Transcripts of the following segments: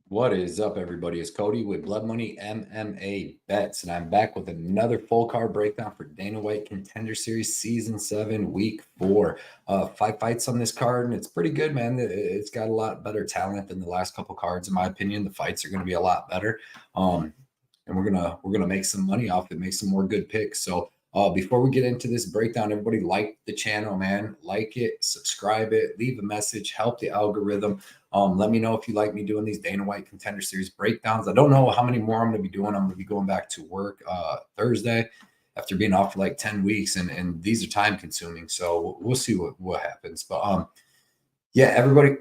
What is up, everybody? It's Cody with Blood Money MMA Bets, and I'm back with another full card breakdown for Dana White Contender Series Season 7, Week 4. 5 fights on this card, and it's pretty good, man. It's got a lot better talent than the last couple cards, in my opinion. The fights are going to be a lot better, and we're gonna make some money off it, make some more good picks. So before we get into this breakdown, everybody like the channel, man. Like it, subscribe it, leave a message, help the algorithm. Let me know if you like me doing these Dana White Contender Series breakdowns. I don't know how many more I'm going to be doing. I'm going to be going back to work Thursday after being off for like 10 weeks, and these are time consuming. So we'll see what happens. But yeah, everybody,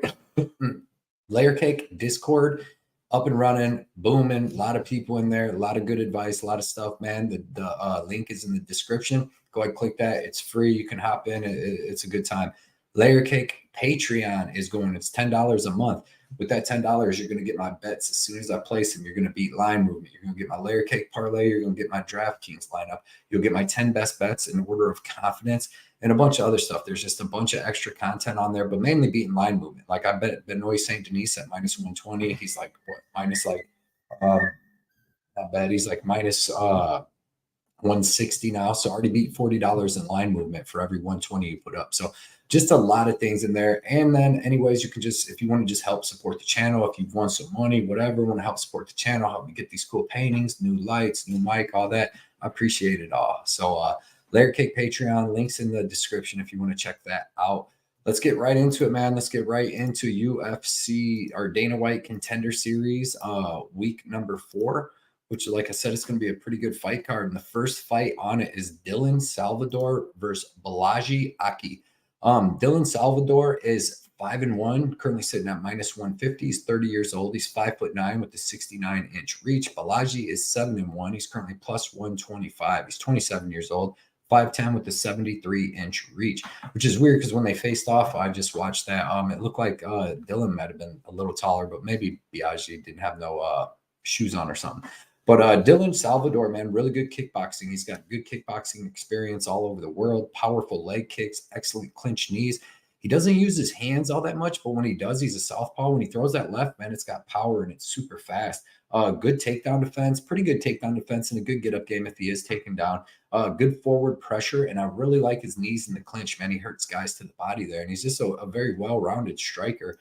Layer Cake Discord up and running, booming. A lot of people in there, a lot of good advice, a lot of stuff, man. The link is in the description. Go ahead, click that. It's free. You can hop in. It's a good time. Layer Cake Patreon is going. It's $10 a month. With that $10, you're going to get my bets as soon as I place them. You're going to beat line movement. You're going to get my Layer Cake parlay. You're going to get my DraftKings lineup. You'll get my 10 best bets in order of confidence and a bunch of other stuff. There's just a bunch of extra content on there, but mainly beating line movement. Like I bet Benoit St. Denis at minus 120. He's like what, minus like not bad. He's like minus 160 now. So already beat $40 in line movement for every 120 you put up. So just a lot of things in there. And then anyways, you can just, if you want to just help support the channel, if you've won some money, whatever, want to help support the channel, help me get these cool paintings, new lights, new mic, all that. I appreciate it all. So Layer Cake Patreon, links in the description if you want to check that out. Let's get right into it, man. Let's get right into UFC or Dana White Contender Series, week number 4, which, like I said, it's going to be a pretty good fight card. And the first fight on it is Dylan Salvador versus Bolaji Aki. Dylan Salvador is 5-1, currently sitting at minus 150. He's 30 years old. He's 5'9" with a 69-inch reach. Bolaji is 7-1. He's currently plus 125. He's 27 years old. 5'10" with the 73-inch reach, which is weird because when they faced off, I just watched that. It looked like Dylan might have been a little taller, but maybe Bolaji didn't have no shoes on or something. But Dylan Salvador, man, really good kickboxing. He's got good kickboxing experience all over the world, powerful leg kicks, excellent clinch knees. He doesn't use his hands all that much, but when he does, he's a southpaw. When he throws that left, man, it's got power and it's super fast. Good takedown defense, pretty good takedown defense, and a good get-up game if he is taken down. Good forward pressure, and I really like his knees in the clinch, man. He hurts guys to the body there, and he's just a very well-rounded striker.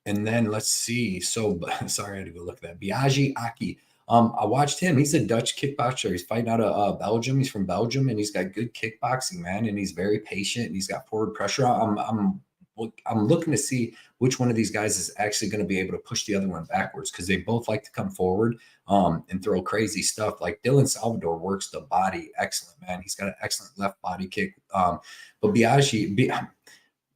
And then let's see. So sorry, I had to go look at that. Bolaji Aki. I watched him. He's a Dutch kickboxer. He's fighting out of Belgium. He's from Belgium, and he's got good kickboxing, man. And he's very patient, and he's got forward pressure. I'm looking to see which one of these guys is actually going to be able to push the other one backwards, because they both like to come forward and throw crazy stuff. Like Dylan Salvador works the body excellent, man. He's got an excellent left body kick. But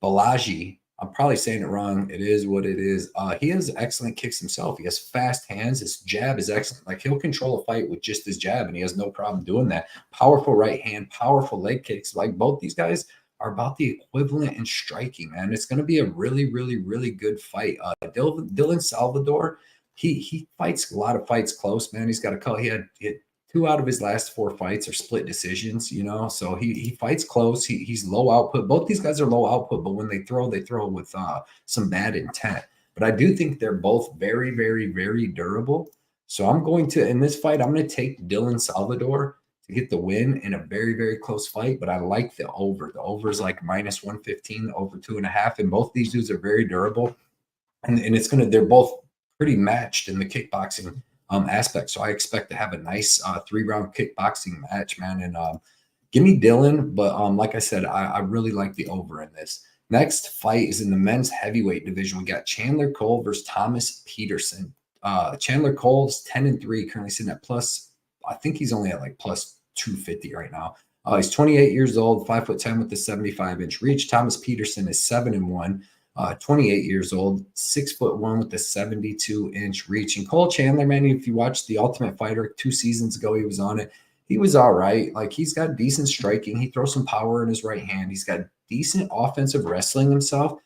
Bolaji, I'm probably saying it wrong. It is what it is. He has excellent kicks himself. He has fast hands. His jab is excellent. Like, he'll control a fight with just his jab, and he has no problem doing that. Powerful right hand, powerful leg kicks. Like, both these guys are about the equivalent in striking, man. It's going to be a really, really, really good fight. Dylan Salvador, he fights a lot of fights close, man. He's got a couple. He had 2 out of his last 4 fights are split decisions, you know, so he fights close. He's low output. Both these guys are low output, but when they throw with some bad intent. But I do think they're both very, very, very durable. So I'm going to, in this fight, I'm going to take Dylan Salvador to get the win in a very, very close fight. But I like the over. The over is like minus 115, over 2.5. And both these dudes are very durable. And it's going to, they're both pretty matched in the kickboxing aspect. So I expect to have a nice 3-round kickboxing match, man. And give me Dylan. But like I said, I really like the over in this. Next fight is in the men's heavyweight division. We got Chandler Cole versus Thomas Peterson. Chandler Cole's 10-3, currently sitting at plus, I think he's only at like plus 250 right now. He's 28 years old, 5'10" with the 75-inch reach. Thomas Peterson is 7-1. 28 years old, 6'1" with the 72-inch reach. And Cole Chandler, man, if you watched The Ultimate Fighter 2 seasons ago, he was on it. He was all right. Like, he's got decent striking. He throws some power in his right hand. He's got decent offensive wrestling himself.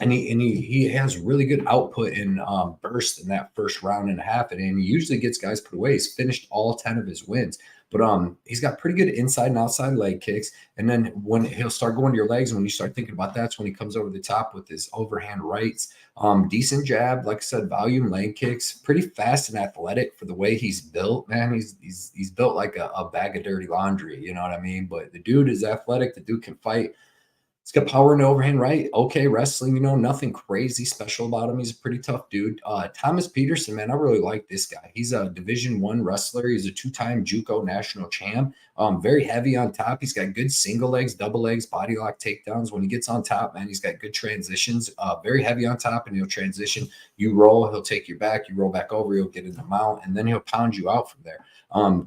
And he has really good output in burst in that first round and a half. And he usually gets guys put away. He's finished all 10 of his wins. But he's got pretty good inside and outside leg kicks. And then when he'll start going to your legs, and when you start thinking about that's when he comes over the top with his overhand rights. Decent jab, like I said, volume leg kicks, pretty fast and athletic for the way he's built, man. He's built like a bag of dirty laundry, you know what I mean? But the dude is athletic, the dude can fight. He's got power in the overhand right. Okay, wrestling, nothing crazy special about him. He's a pretty tough dude. Thomas Peterson, man, I really like this guy. He's a Division I wrestler. He's a two-time JUCO national champ. Very heavy on top. He's got good single legs, double legs, body lock takedowns. When he gets on top, man, he's got good transitions. Very heavy on top, and he'll transition. You roll, he'll take you back. You roll back over, he'll get in the mount, and then he'll pound you out from there.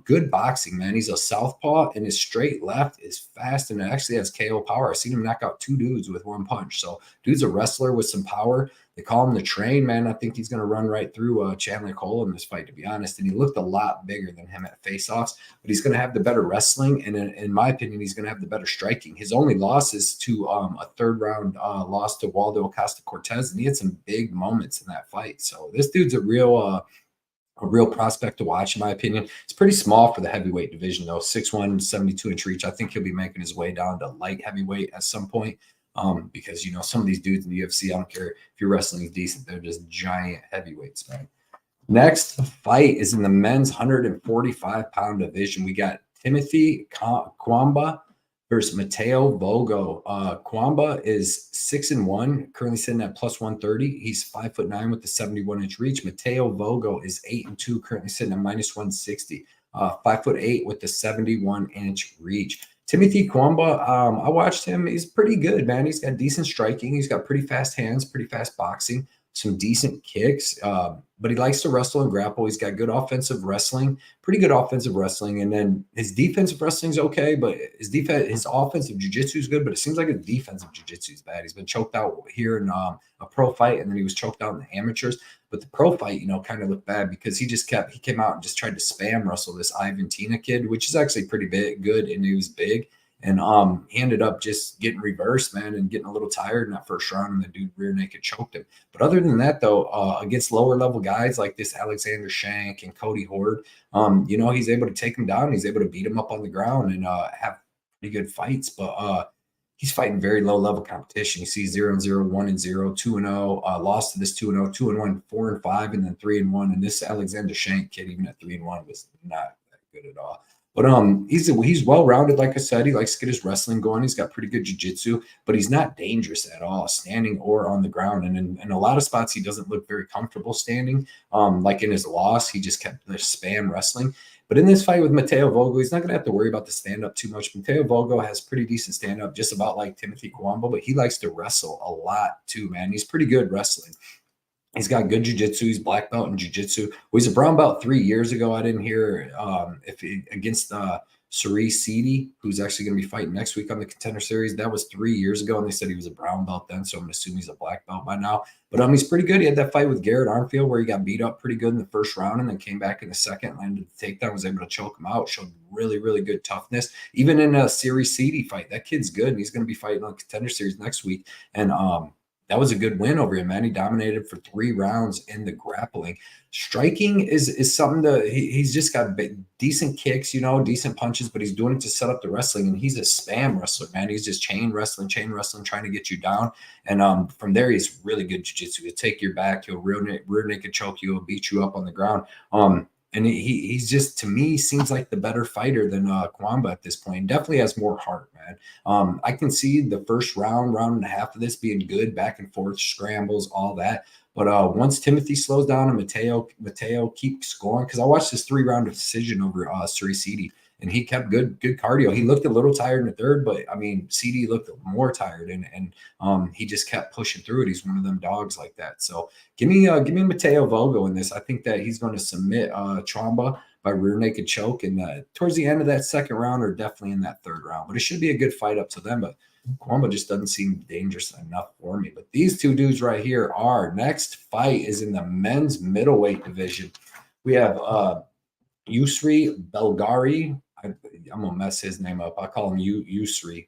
Good boxing, man. He's a southpaw, and his straight left is fast, and it actually has KO power. I've seen him knock out 2 dudes with 1 punch. So dude's a wrestler with some power. They call him the train, man. I think he's going to run right through Chandler Cole in this fight, to be honest. And he looked a lot bigger than him at face-offs, but he's going to have the better wrestling. And in my opinion, he's going to have the better striking. His only loss is to a third-round loss to Waldo Acosta-Cortez, and he had some big moments in that fight. So this dude's a real prospect to watch, in my opinion. It's pretty small for the heavyweight division, though. 6'1", 72-inch reach. I think he'll be making his way down to light heavyweight at some point because, some of these dudes in the UFC, I don't care if your wrestling is decent, they're just giant heavyweights, man. Next fight is in the men's 145-pound division. We got Timothy Cuamba versus Mateo Vogel. Cuamba is 6-1, currently sitting at plus 130. He's 5'9" with the 71-inch reach. Mateo Vogel is 8-2, currently sitting at minus 160. 5'8" with the 71-inch reach. Timothy Cuamba, I watched him. He's pretty good, man. He's got decent striking. He's got pretty fast hands, pretty fast boxing, some decent kicks. But he likes to wrestle and grapple. He's got good offensive wrestling, pretty good offensive wrestling. And then his defensive wrestling is okay, but his offensive jiu-jitsu is good, but it seems like his defensive jiu-jitsu is bad. He's been choked out here in a pro fight, and then he was choked out in the amateurs. But the pro fight, kind of looked bad because he came out and just tried to spam wrestle this Ivan Tina kid, which is actually pretty good, and he was big. And he ended up just getting reversed, man, and getting a little tired in that first round, and the dude rear naked choked him. But other than that, though, against lower level guys like this Alexander Shank and Cody Horde, he's able to take him down. He's able to beat him up on the ground and have pretty good fights. But he's fighting very low level competition. You see 0-0, 1-0, 2-0, lost to this 2-0, 2-1, 4-5, and then 3-1. And this Alexander Shank kid, even at 3-1, was not that good at all. But he's well-rounded, like I said. He likes to get his wrestling going. He's got pretty good jiu-jitsu, but he's not dangerous at all, standing or on the ground. And in a lot of spots, he doesn't look very comfortable standing. Like in his loss, he just kept the spam wrestling. But in this fight with Mateo Vogel, he's not going to have to worry about the stand-up too much. Mateo Vogel has pretty decent stand-up, just about like Timothy Cuamba, but he likes to wrestle a lot too, man. He's pretty good wrestling. He's got good jiu-jitsu. He's black belt in jiu-jitsu. Well, he's a brown belt 3 years ago. I didn't hear against Yousri Sidi, who's actually going to be fighting next week on the Contender Series. That was 3 years ago, and they said he was a brown belt then, so I'm going to assume he's a black belt by now. But he's pretty good. He had that fight with Garrett Armfield where he got beat up pretty good in the first round and then came back in the second, landed the takedown, was able to choke him out, showed really, really good toughness. Even in a Yousri Sidi fight, that kid's good, and he's going to be fighting on the Contender Series next week. And that was a good win over him, man. He dominated for 3 rounds in the grappling. Striking is something that he's just got decent kicks, decent punches, but he's doing it to set up the wrestling. And he's a spam wrestler, man. He's just chain wrestling, trying to get you down. And from there, he's really good jiu-jitsu. He'll take your back. He'll rear naked choke you. He'll beat you up on the ground. And he's just, to me, seems like the better fighter than Cuamba at this point. Definitely has more heart, man. I can see the first round and a half of this being good, back and forth, scrambles, all that. But once Timothy slows down and Mateo keeps going, because I watched this 3-round decision over Yousri Sidi, and he kept good cardio. He looked a little tired in the third, but CD looked more tired, and he just kept pushing through it. He's one of them dogs like that. So give me Mateo Vogel in this. I think that he's going to submit Cuamba by rear naked choke, and towards the end of that second round, or definitely in that third round. But it should be a good fight up to them. But Cuamba just doesn't seem dangerous enough for me. But these two dudes right here are. Next fight is in the men's middleweight division. We have Yousri Belgaroui. I'm gonna mess his name up. I call him Yousri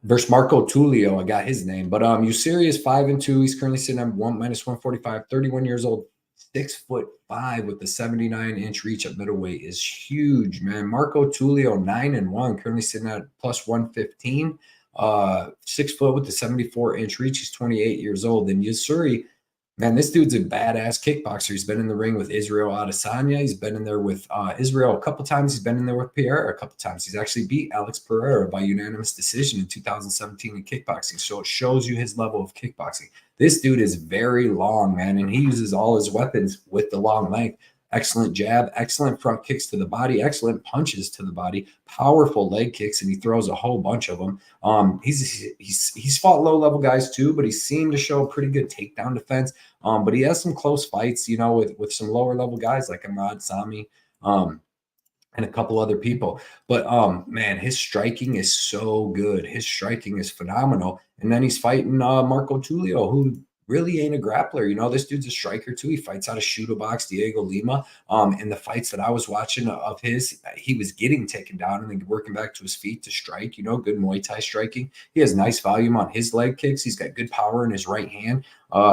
versus Marco Tulio. I got his name, but Yousri is 5-2. He's currently sitting at minus 145, 31 years old, 6'5" with the 79-inch reach at middleweight is huge, man. Marco Tulio, 9-1, currently sitting at plus 115. 6 foot with the 74-inch reach. He's 28 years old. And Yousri, man, this dude's a badass kickboxer. He's been in the ring with Israel Adesanya. He's been in there with Israel a couple times. He's been in there with Pereira a couple times. He's actually beat Alex Pereira by unanimous decision in 2017 in kickboxing. So it shows you his level of kickboxing. This dude is very long, man, and he uses all his weapons with the long length. Excellent jab, excellent front kicks to the body, excellent punches to the body, powerful leg kicks, and he throws a whole bunch of them. He's fought low-level guys too, but he seemed to show a pretty good takedown defense. But he has some close fights, you know, with some lower-level guys like Ahmad Sami, and a couple other people. But man, his striking is so good. His striking is phenomenal. And then he's fighting Marco Tulio, who really ain't a grappler. You know, this dude's a striker too. He fights out of Shooto Box, Diego Lima. In the fights that I was watching of his, he was getting taken down and then working back to his feet to strike, you know, good Muay Thai striking. He has nice volume on his leg kicks. He's got good power in his right hand,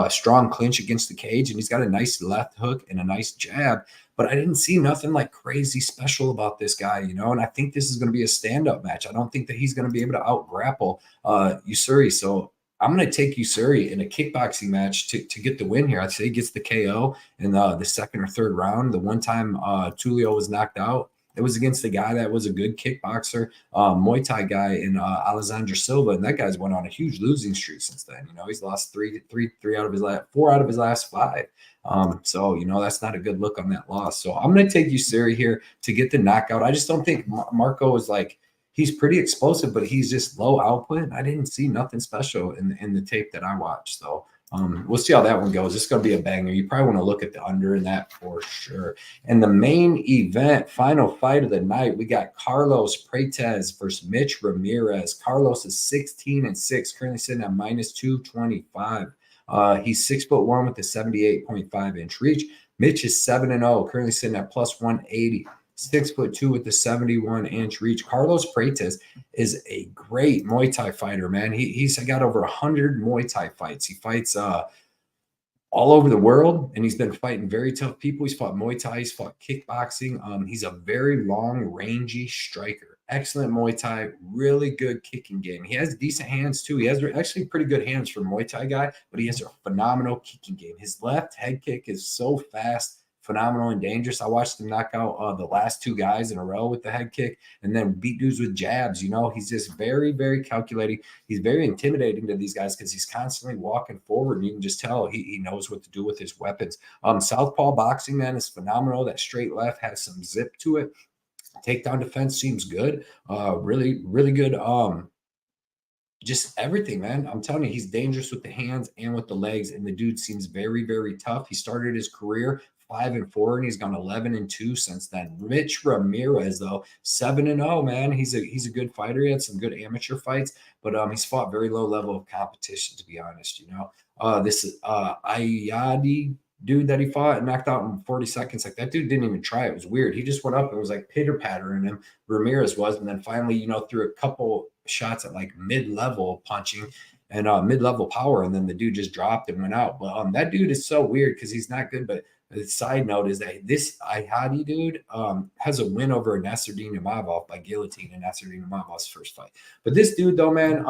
strong clinch against the cage, and he's got a nice left hook and a nice jab. But I didn't see nothing like crazy special about this guy, you know, and I think this is going to be a stand-up match. I don't think that he's going to be able to out-grapple Yousri. So I'm going to take Yousri in a kickboxing match to get the win here. I'd say he gets the KO in the second or third round. The one time Tulio was knocked out, it was against the guy that was a good kickboxer, Muay Thai guy in Alexander Silva, and that guy's went on a huge losing streak since then. You know, he's lost four out of his last five. So, you know, that's not a good look on that loss. So I'm going to take Yousri here to get the knockout. I just don't think Marco is like, he's pretty explosive, but he's just low output. I didn't see nothing special in the tape that I watched. So we'll see how that one goes. It's going to be a banger. You probably want to look at the under in that for sure. And the main event, final fight of the night, we got Carlos Prates versus Mitch Ramirez. Carlos is 16-6, currently sitting at minus 225. He's 6'1" with a 78.5-inch reach. Mitch is 7-0, currently sitting at plus 180. 6'2" with the 71-inch reach. Carlos Prates is a great Muay Thai fighter, man. He's got over 100 Muay Thai fights. He fights all over the world, and he's been fighting very tough people. He's fought Muay Thai. He's fought kickboxing. He's a very long, rangy striker. Excellent Muay Thai, really good kicking game. He has decent hands too. He has actually pretty good hands for a Muay Thai guy, but he has a phenomenal kicking game. His left head kick is so fast, phenomenal, and dangerous. I watched him knock out the last two guys in a row with the head kick and then beat dudes with jabs. You know, he's just very, very calculating. He's very intimidating to these guys because he's constantly walking forward, and you can just tell he knows what to do with his weapons. Southpaw boxing, man, is phenomenal. That straight left has some zip to it. Takedown defense seems good. Really, really good. Just everything, man. I'm telling you, he's dangerous with the hands and with the legs, and the dude seems very, very tough. He started his career 5-4, and he's gone 11-2 since then. Mitch Ramirez, though, 7-0, man. He's a good fighter. He had some good amateur fights, but he's fought very low level of competition, to be honest. You know, this Ayadi dude that he fought and knocked out in 40 seconds. Like, that dude didn't even try. It was weird. He just went up and was like pitter pattering him. Ramirez was, and then finally, you know, threw a couple shots at like mid-level punching and mid-level power, and then the dude just dropped and went out. But that dude is so weird because he's not good. But the side note is that this Ihadi dude has a win over Nasruddin Imavov by guillotine in Nasruddin Imavov's first fight. But this dude, though, man,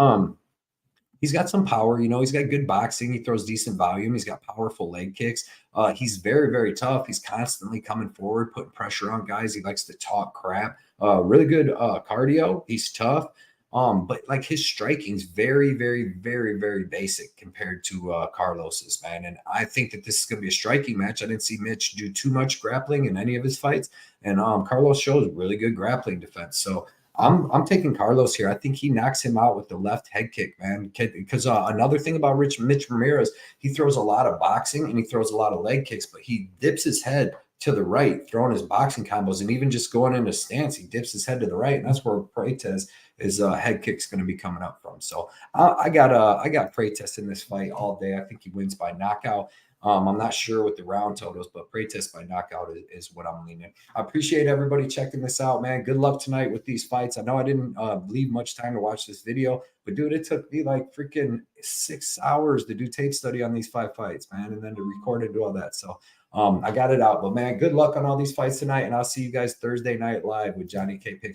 he's got some power. You know, he's got good boxing. He throws decent volume. He's got powerful leg kicks. He's very, very tough. He's constantly coming forward, putting pressure on guys. He likes to talk crap. Really good cardio. He's tough. But like his striking's very, very, very, very basic compared to Carlos's, man. And I think that this is going to be a striking match. I didn't see Mitch do too much grappling in any of his fights, and Carlos shows really good grappling defense. So I'm taking Carlos here. I think he knocks him out with the left head kick, man. Because another thing about Mitch Ramirez, he throws a lot of boxing and he throws a lot of leg kicks, but he dips his head to the right, throwing his boxing combos, and even just going into stance, he dips his head to the right, and that's where Prates his head kick's going to be coming up from. So I got Prates in this fight all day. I think he wins by knockout. I'm not sure with the round totals, but Prates by knockout is what I'm leaning. I appreciate everybody checking this out, man. Good luck tonight with these fights. I know I didn't leave much time to watch this video, but dude, it took me like freaking 6 hours to do tape study on these 5 fights, man, and then to record and do all that. So I got it out. But man, good luck on all these fights tonight, and I'll see you guys Thursday night live with Johnny K Picks.